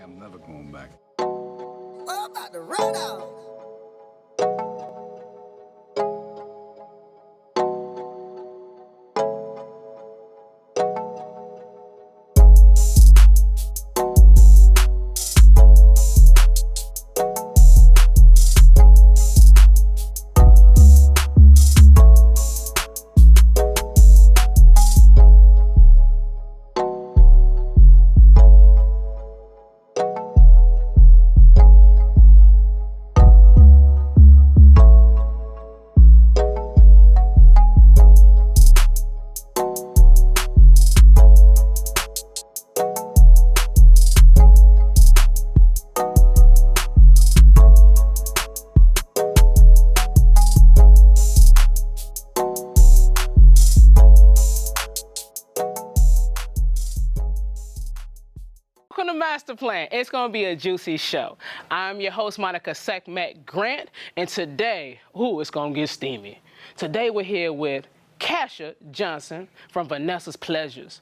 I'm never going back. Well, I'm about to run out. Welcome to Master Plan. It's going to be a juicy show. I'm your host, Monica Sekhmet Grant, and today, it's going to get steamy. Today, we're here with Kasha Johnson from Vanessa's Pleasures.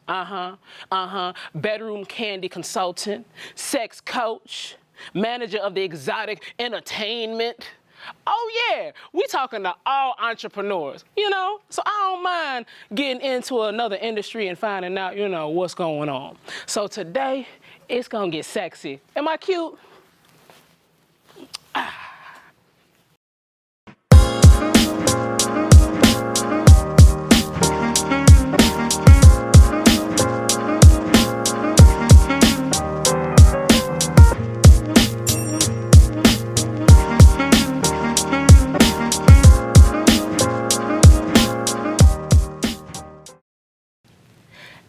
Bedroom candy consultant, sex coach, manager of the exotic entertainment. Oh yeah, we talking to all entrepreneurs, so I don't mind getting into another industry and finding out, what's going on. So today, it's gonna get sexy. Am I cute?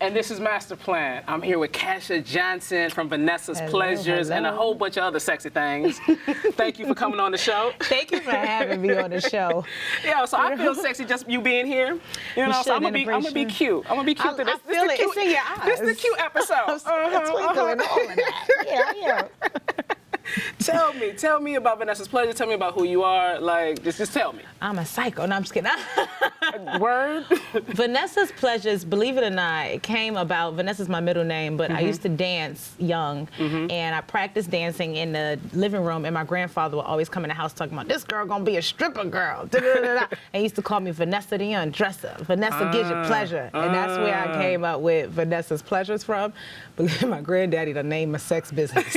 And this is Master Plan. I'm here with Kasha Johnson from Vanessa's Pleasures and a whole bunch of other sexy things. Thank you for coming on the show. Thank you for having me on the show. Yeah, so I feel sexy just you being here. So I'm gonna be cute. I'm gonna be cute. I feel it. It's in your eyes. This is the cute episode. Twinkling, all of that. Yeah. Tell me about Vanessa's Pleasure. Tell me about who you are. Just tell me. I'm a psycho. No, I'm just kidding. Word. Vanessa's Pleasures, believe it or not, it came about. Vanessa's my middle name, but I used to dance young, and I practiced dancing in the living room. And my grandfather would always come in the house talking about this girl gonna be a stripper girl. And he used to call me Vanessa the Undresser. Vanessa gives you pleasure, and that's where I came up with Vanessa's Pleasures from. But my granddaddy done named my sex business.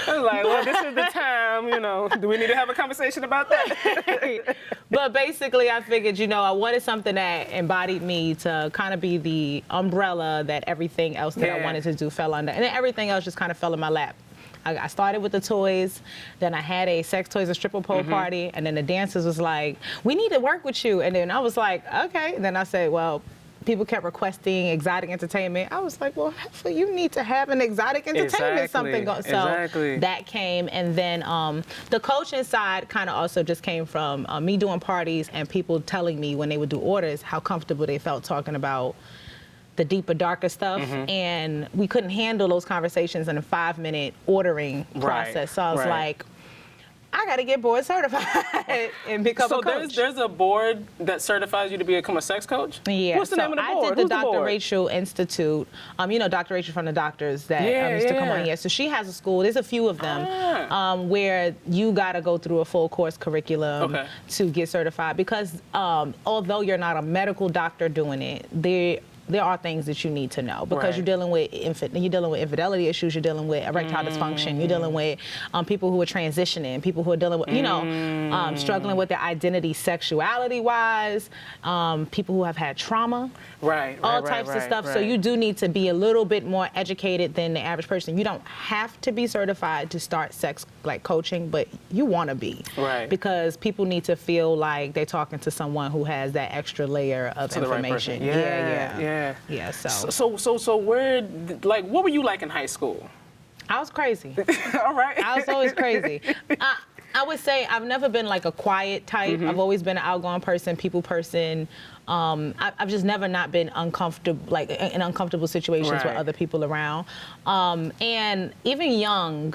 I was like, well, this is the time, do we need to have a conversation about that? But basically, I figured, I wanted something that embodied me to kind of be the umbrella that everything else that I wanted to do fell under. And then everything else just kind of fell in my lap. I started with the toys, then I had a sex toys and stripper pole party, and then the dancers was like, we need to work with you. And then I was like, okay. And then I said, well, people kept requesting exotic entertainment. I was like, well, you need to have an exotic entertainment something going. So that came, and then the coaching side kind of also just came from me doing parties and people telling me when they would do orders how comfortable they felt talking about the deeper, darker stuff, and we couldn't handle those conversations in a 5-minute ordering process. So I was like, I got to get board certified and become a coach. So there's a board that certifies you to become a sex coach? Yeah. What's the name of the board? I did the Dr. Rachel Institute. Dr. Rachel from the doctors that used to come on here. So she has a school. There's a few of them where you got to go through a full course curriculum to get certified because although you're not a medical doctor doing it, there are things that you need to know because you're dealing with infidelity issues, you're dealing with erectile dysfunction, you're dealing with people who are transitioning, people who are dealing with, struggling with their identity sexuality-wise, people who have had trauma, all types of stuff. So you do need to be a little bit more educated than the average person. You don't have to be certified to start sex coaching, but you want to be because people need to feel like they're talking to someone who has that extra layer of information. Yeah. So where, what were you like in high school? I was crazy. All right. I was always crazy. I would say I've never been like a quiet type. I've always been an outgoing person, people person. I've just never not been uncomfortable, in uncomfortable situations with other people around. And even young,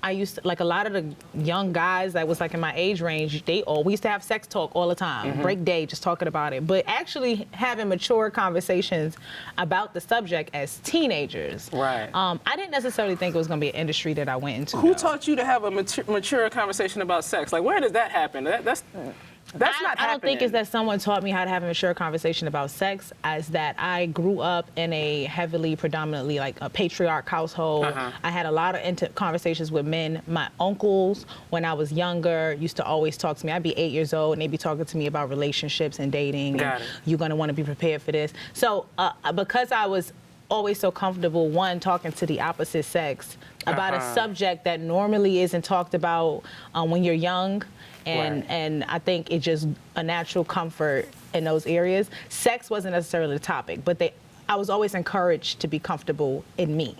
I used to, like a lot of the young guys that was like in my age range, we used to have sex talk all the time, break day, just talking about it. But actually having mature conversations about the subject as teenagers. Right. I didn't necessarily think it was going to be an industry that I went into. Who taught you to have a mature conversation about sex? Like, where does that happen? That's not happening. I don't think it's that someone taught me how to have a mature conversation about sex, as that I grew up in a heavily, predominantly like a patriarch household. I had a lot of conversations with men. My uncles, when I was younger, used to always talk to me. I'd be 8 years old and they'd be talking to me about relationships and dating. You're gonna want to be prepared for this. So because I was always so comfortable, one, talking to the opposite sex about a subject that normally isn't talked about when you're young. And I think it's just a natural comfort in those areas. Sex wasn't necessarily the topic, but I was always encouraged to be comfortable in me.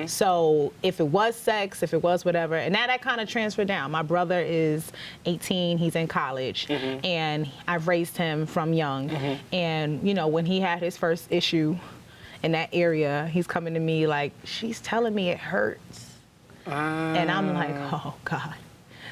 So if it was sex, if it was whatever, and now that kind of transferred down. My brother is 18, he's in college, and I've raised him from young. And, you know, when he had his first issue in that area, he's coming to me like, she's telling me it hurts. And I'm like, oh, God.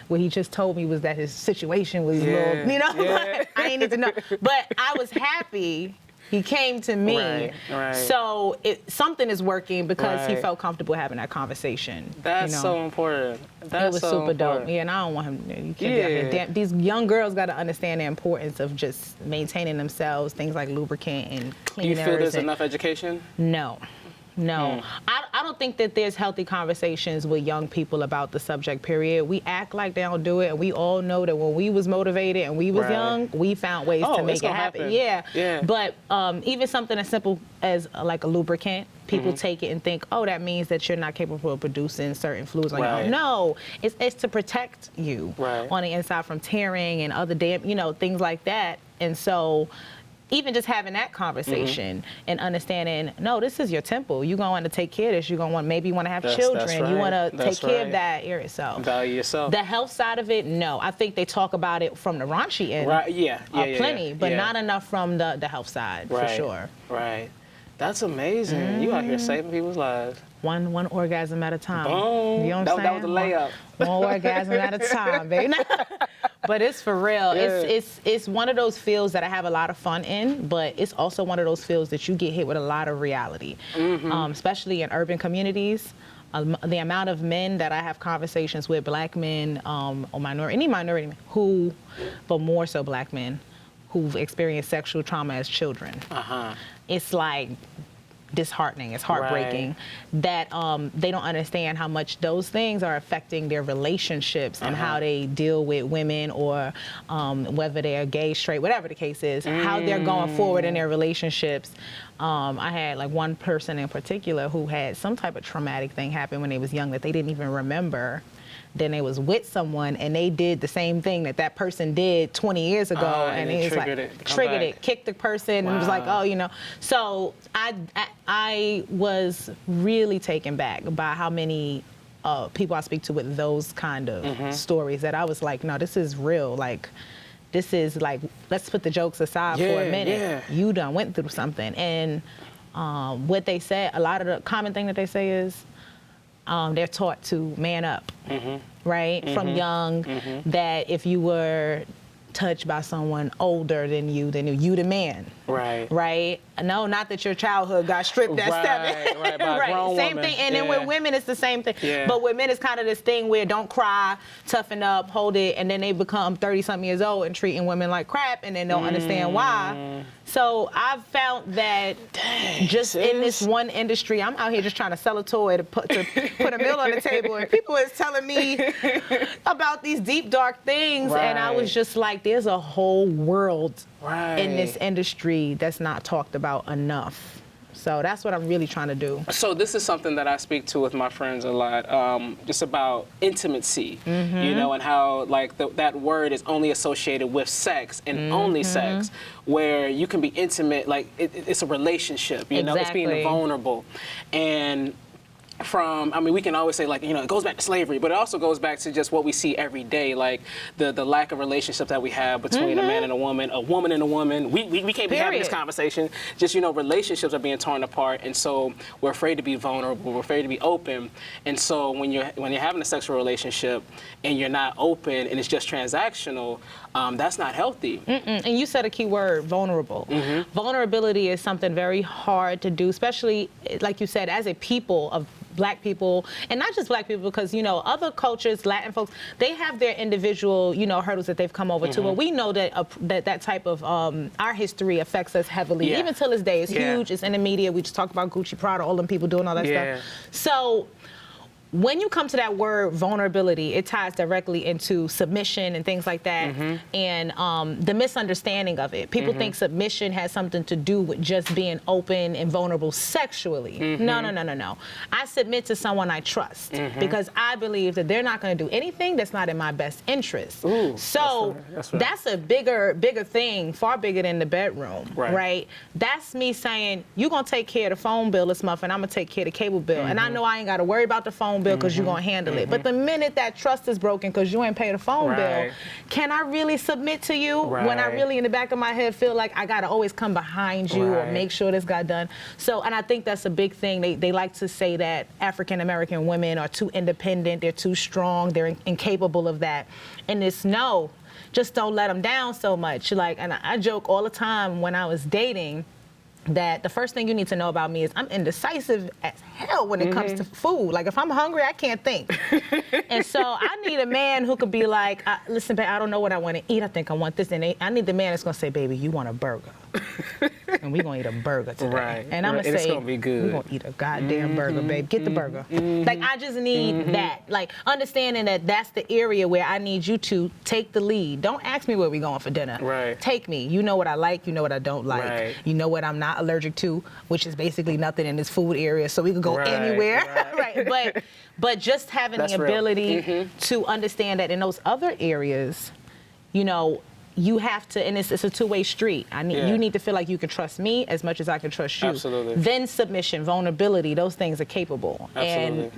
What he just told me was that his situation was a little, you know, I ain't need to know. But I was happy he came to me. So something is working because he felt comfortable having that conversation. That's so important. It was super dope. Yeah, and I don't want him, you can't be out here. Damn, these young girls got to understand the importance of just maintaining themselves, things like lubricant and cleaners. Do you feel there's enough education? No. I don't think that there's healthy conversations with young people about the subject, period. We act like they don't do it, and we all know that when we was motivated and we was young, we found ways to make it happen. Yeah. But even something as simple as like a lubricant, people take it and think, oh, that means that you're not capable of producing certain fluids on your own. No, it's to protect you on the inside from tearing and other things like that. And so even just having that conversation and understanding, no, this is your temple. You're going to want to take care of this. You're going to maybe want to have children. You want to take care of that area. So value yourself. The health side of it, no. I think they talk about it from the raunchy end. Plenty, but not enough from the health side, for sure. That's amazing. You out here saving people's lives. One orgasm at a time. Boom. You know what I'm saying? That was a layup. One orgasm at a time, baby. But it's for real. It's one of those fields that I have a lot of fun in, but it's also one of those fields that you get hit with a lot of reality, especially in urban communities. The amount of men that I have conversations with, black men or any minority men, but more so black men, who've experienced sexual trauma as children. It's like disheartening. It's heartbreaking that they don't understand how much those things are affecting their relationships and how they deal with women, or whether they're gay, straight, whatever the case is, how they're going forward in their relationships. I had like one person in particular who had some type of traumatic thing happen when they was young that they didn't even remember. Then they was with someone and they did the same thing that person did 20 years ago, and it was like triggered it, kicked the person, and it was like, oh, you know. So I was really taken back by how many people I speak to with those kind of stories, that I was like, no, this is real. Like, this is like, let's put the jokes aside for a minute. You done went through something. And what they said, a lot of the common thing that they say is, they're taught to man up, right? From young, that if you were touched by someone older than you the man. Right? No, not that your childhood got stripped at 7. By a grown same woman. thing. And then with women, it's the same thing. But with men, it's kind of this thing where don't cry, toughen up, hold it, and then they become 30-something years old and treating women like crap, and then don't understand why. So I've found that in this one industry, I'm out here just trying to sell a toy to put a meal on the table, and people is telling me about these deep, dark things, and I was just like, there's a whole world in this industry that's not talked about enough. So that's what I'm really trying to do. So this is something that I speak to with my friends a lot, just about intimacy, you know, and how like that word is only associated with sex and only sex, where you can be intimate, like it's a relationship, you know, it's being vulnerable. And from, I mean, we can always say, like, you know, it goes back to slavery, but it also goes back to just what we see every day, like the lack of relationships that we have between a man and a woman and a woman. We can't be having this conversation. Just, you know, relationships are being torn apart, and so we're afraid to be vulnerable, we're afraid to be open, and so when you're having a sexual relationship and you're not open and it's just transactional, that's not healthy. And you said a key word, vulnerable. Vulnerability is something very hard to do, especially, like you said, as a people of Black people, and not just Black people, because, you know, other cultures, Latin folks, they have their individual, you know, hurdles that they've come over to. But we know that that type of our history affects us heavily, even till this day. It's huge. It's in the media. We just talked about Gucci, Prada, all them people doing all that stuff. So when you come to that word vulnerability, it ties directly into submission and things like that, and the misunderstanding of it. People think submission has something to do with just being open and vulnerable sexually. No. I submit to someone I trust because I believe that they're not going to do anything that's not in my best interest. So that's a bigger thing, far bigger than the bedroom, right? That's me saying, you're going to take care of the phone bill this month, and I'm going to take care of the cable bill. And I know I ain't got to worry about the phone bill because you're going to handle it. But the minute that trust is broken because you ain't paid a phone bill, can I really submit to you when I really in the back of my head feel like I got to always come behind you or make sure this got done? So, and I think that's a big thing. They like to say that African-American women are too independent, they're too strong, they're incapable of that. And it's no, just don't let them down so much. Like, and I joke all the time when I was dating that the first thing you need to know about me is I'm indecisive as hell when it comes to food. Like, if I'm hungry, I can't think. And so I need a man who could be like, listen, babe, I don't know what I want to eat. I think I want this. And I need the man that's going to say, baby, you want a burger. And we're going to eat a burger today. And I'm going to say, gonna be good. We're going to eat a goddamn burger, babe. Get the burger. Like, I just need that. Like, understanding that that's the area where I need you to take the lead. Don't ask me where we're going for dinner. Take me. You know what I like. You know what I don't like. You know what I'm not allergic to, which is basically nothing in this food area, so we can go anywhere. But just having the ability to understand that in those other areas, you know, you have to, and it's a two-way street. You need to feel like you can trust me as much as I can trust you. Then submission, vulnerability, those things are capable. And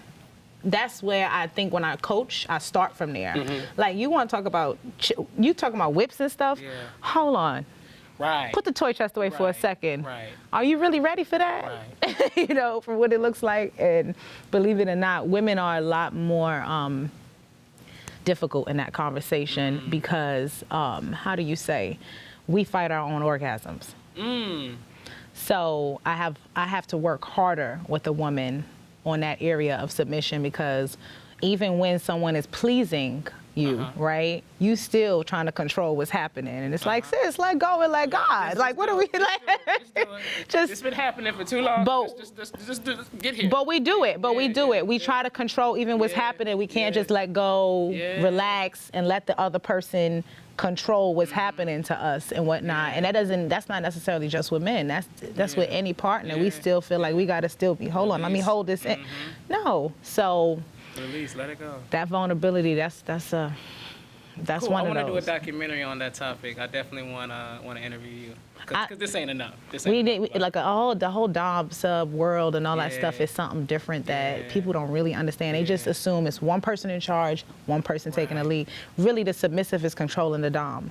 that's where I think when I coach, I start from there. Like, you want to talk about, you talking about whips and stuff? Hold on. Put the toy chest away for a second. Are you really ready for that? You know, for what it looks like. And believe it or not, women are a lot more difficult in that conversation because, how do you say, we fight our own orgasms. So I have to work harder with a woman on that area of submission, because even when someone is pleasing you, right? You still trying to control what's happening. And it's like, sis, let go and let God. Like, what are we like? It's been happening for too long. Just get here. But we do it. We try to control even what's happening. We can't just let go, relax, and let the other person control what's happening to us and whatnot. And that's not necessarily just with men. That's with any partner. We still feel like we gotta still be, hold on, let me hold this in. No. So release, let it go. That vulnerability, that's cool. One of those. I want to do a documentary on that topic. I definitely want to interview you. Because this ain't enough. Like the whole dom sub world and all that stuff is something different that people don't really understand. They just assume it's one person in charge, one person taking the lead. Really, the submissive is controlling the dom.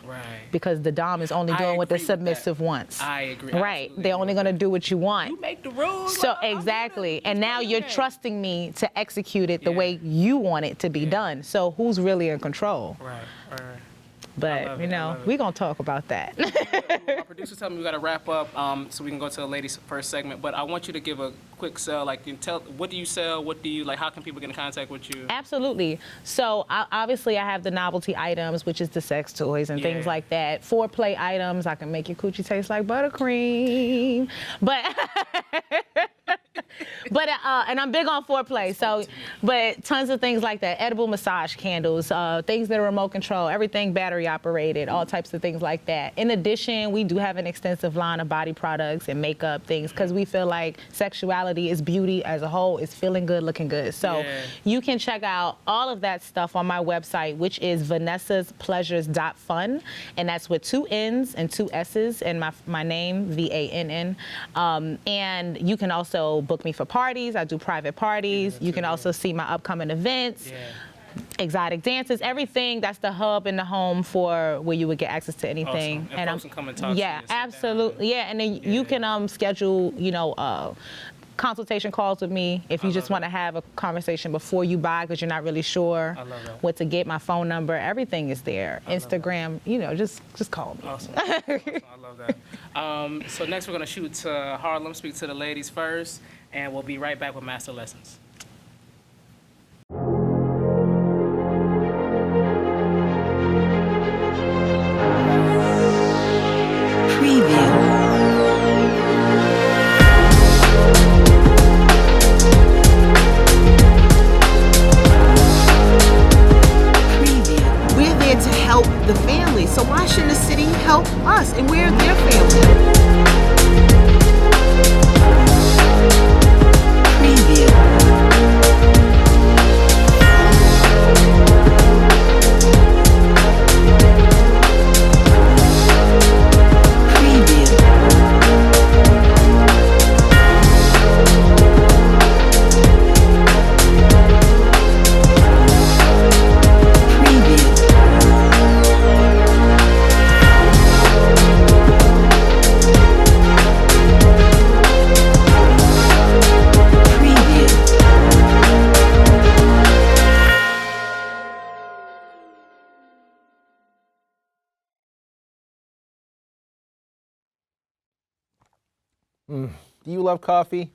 Because the dom is only doing what the submissive wants. I agree. They're only going to do what you want. You make the rules. So exactly. And now you're trusting me to execute it the way you want it to be done. So who's really in control? But, you know, we're going to talk about that. Our producer told me we got to wrap up so we can go to the ladies' first segment. But I want you to give a quick sell. Like, tell, what do you sell? What do you, like, how can people get in contact with you? Absolutely. So, obviously, I have the novelty items, which is the sex toys and things like that. Foreplay items. I can make your coochie taste like buttercream. But... and I'm big on foreplay, so, but tons of things like that. Edible massage candles, things that are remote control, everything battery operated, all types of things like that. In addition, we do have an extensive line of body products and makeup things, because we feel like sexuality is beauty as a whole, is feeling good, looking good. So you can check out all of that stuff on my website, which is vanessaspleasures.fun, and that's with 2 N's and 2 S's and my name, VANN. And you can also book book me for parties. I do private parties. You can also see my upcoming events. Exotic dances, everything. That's the hub and the home for where you would get access to anything. Awesome. And folks can come and talk to you. Yeah, absolutely. Yeah, and then you can schedule, consultation calls with me if you just want to have a conversation before you buy because you're not really sure what to get. My phone number, everything is there. Instagram, just call me. Awesome. I love that. So next we're going to shoot to Harlem, speak to the ladies first, and we'll be right back with Master Lessons. The family. So why shouldn't the city help us? And we're their family. Do you love coffee?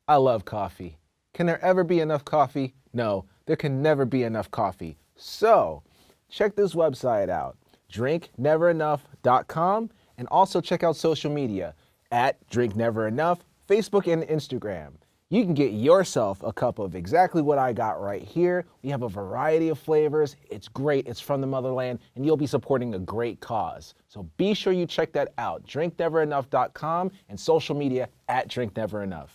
I love coffee. Can there ever be enough coffee? No, there can never be enough coffee. So, check this website out, drinkneverenough.com, and also check out social media at drinkneverenough, Facebook and Instagram. You can get yourself a cup of exactly what I got right here. We have a variety of flavors. It's great. It's from the motherland, and you'll be supporting a great cause. So be sure you check that out, drinkneverenough.com, and social media at drinkneverenough.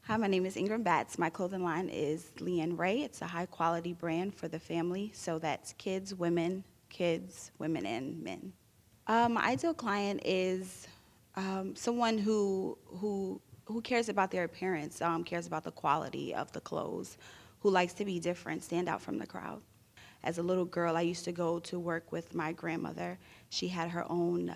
Hi, my name is Ingram Batts. My clothing line is Leanne Ray. It's a high quality brand for the family, so that's kids, women, and men. My ideal client is someone who cares about their appearance, cares about the quality of the clothes, who likes to be different, stand out from the crowd. As a little girl, I used to go to work with my grandmother. She had her own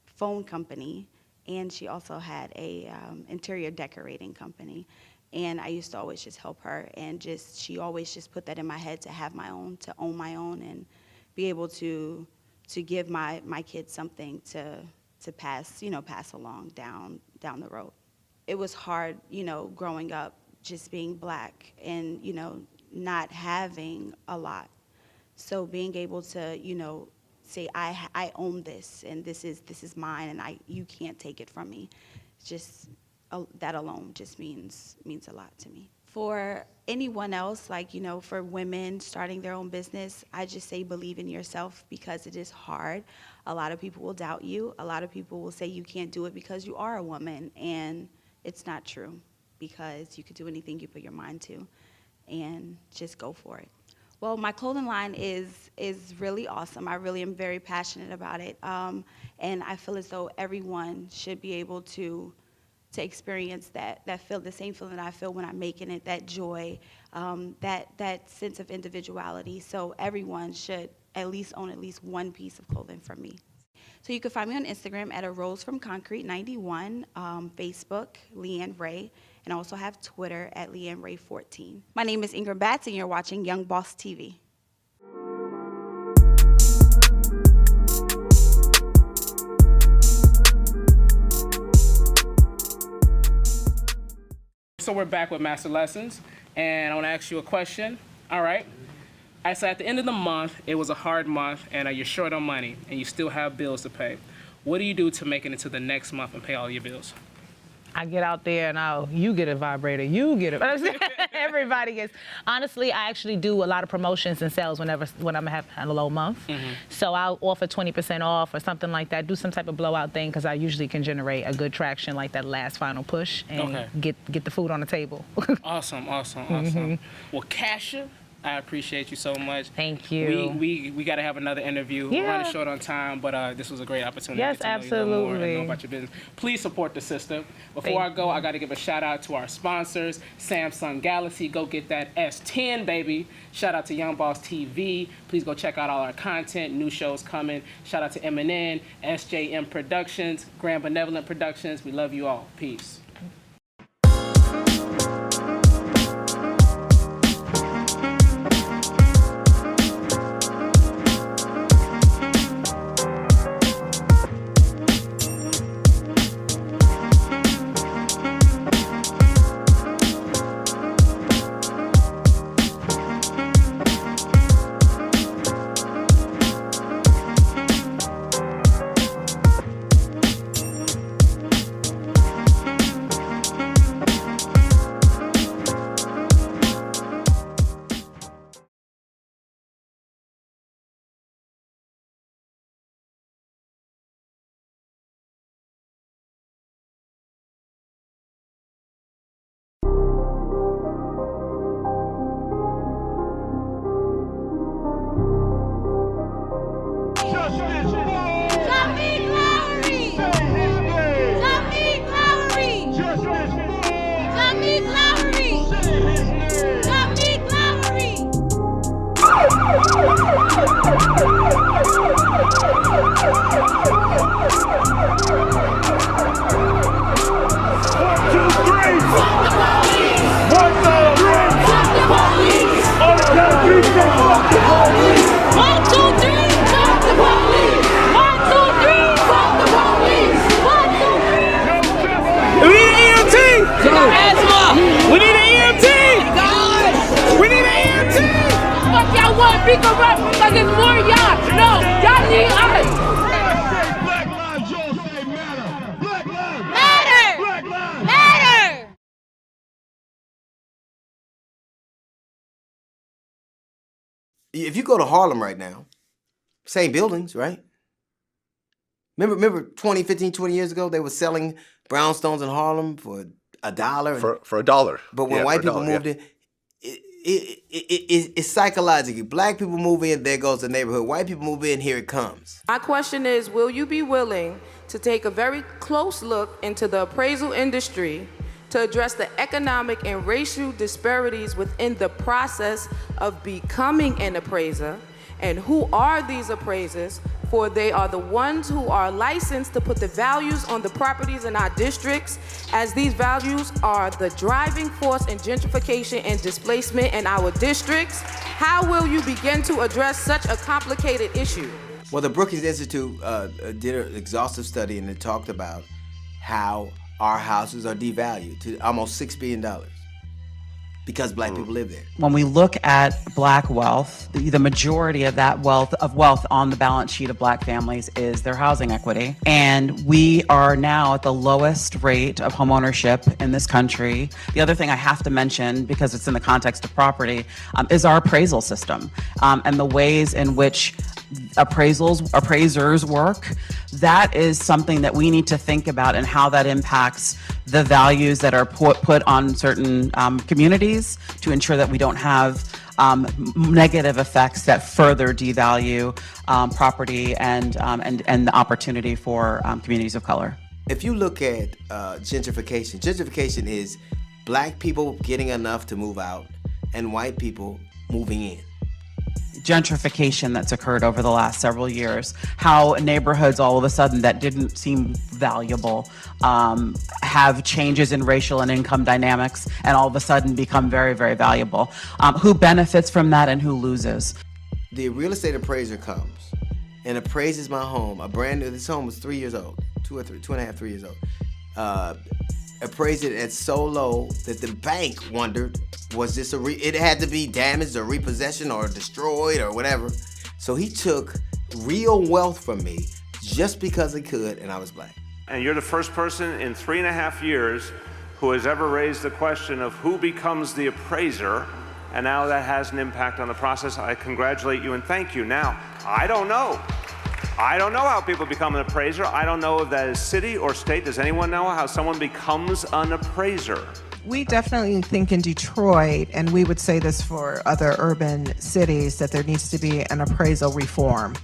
phone company, and she also had a interior decorating company. And I used to always just help her, and she always just put that in my head to have my own, to own my own, and be able to give my kids something to pass along down the road. It was hard, growing up, just being black and, not having a lot. So being able to, say I own this and this is mine and you can't take it from me. Just that alone just means a lot to me. For anyone else, for women starting their own business, I just say believe in yourself because it is hard. A lot of people will doubt you. A lot of people will say you can't do it because you are a woman, and it's not true because you could do anything you put your mind to, and just go for it. Well, my clothing line is really awesome. I really am very passionate about it, and I feel as though everyone should be able to experience that feel, the same feeling that I feel when I'm making it, that joy, that sense of individuality. So everyone should at least own at least one piece of clothing from me. So you can find me on Instagram at A Rose from Concrete 91, Facebook, Leanne Ray, and I also have Twitter at Leanne Ray 14. My name is Ingram Batts, and you're watching Young Boss TV. So we're back with Master Lessons, and I want to ask you a question. All right. So at the end of the month, it was a hard month, and you're short on money, and you still have bills to pay. What do you do to make it into the next month and pay all your bills? I get out there and you get a vibrator, you get a, everybody gets. Honestly, I actually do a lot of promotions and sales when I'm having a low month. So I'll offer 20% off or something like that, do some type of blowout thing, because I usually can generate a good traction like that last final push and get the food on the table. Awesome. Well, Kasha, I appreciate you so much. Thank you. We got to have another interview. We're running short on time, but this was a great opportunity. Yes, to get to know you a little more and know about your business. Please support the sister. Before I go, I got to give a shout out to our sponsors, Samsung Galaxy. Go get that S10, baby. Shout out to Young Boss TV. Please go check out all our content. New shows coming. Shout out to MNN, SJM Productions, Grand Benevolent Productions. We love you all. Peace. If you go to Harlem right now, same buildings, right? Remember 20 years ago, they were selling brownstones in Harlem for $1? For $1. But when white people moved in, it's psychologically. Black people move in, there goes the neighborhood. White people move in, here it comes. My question is, will you be willing to take a very close look into the appraisal industry to address the economic and racial disparities within the process of becoming an appraiser? And who are these appraisers? For they are the ones who are licensed to put the values on the properties in our districts, as these values are the driving force in gentrification and displacement in our districts. How will you begin to address such a complicated issue? Well, the Brookings Institute did an exhaustive study, and it talked about how our houses are devalued to almost $6 billion because black people live there. When we look at black wealth, the majority of that wealth on the balance sheet of black families is their housing equity. And we are now at the lowest rate of homeownership in this country. The other thing I have to mention, because it's in the context of property, is our appraisal system and the ways in which appraisers work. That is something that we need to think about, and how that impacts the values that are put on certain communities to ensure that we don't have negative effects that further devalue property and the opportunity for communities of color. If you look at gentrification is black people getting enough to move out and white people moving in. Gentrification that's occurred over the last several years, how neighborhoods all of a sudden that didn't seem valuable have changes in racial and income dynamics and all of a sudden become very, very valuable. Who benefits from that and who loses? The real estate appraiser comes and appraises my home. This home was 3 years old, 3 years old. Appraised it at so low that the bank wondered, was this it had to be damaged or repossession or destroyed or whatever. So he took real wealth from me just because he could, and I was black. And you're the first person in 3.5 years who has ever raised the question of who becomes the appraiser, and now that has an impact on the process. I congratulate you and thank you. Now, I don't know how people become an appraiser. I don't know if that is city or state. Does anyone know how someone becomes an appraiser? We definitely think in Detroit, and we would say this for other urban cities, that there needs to be an appraisal reform.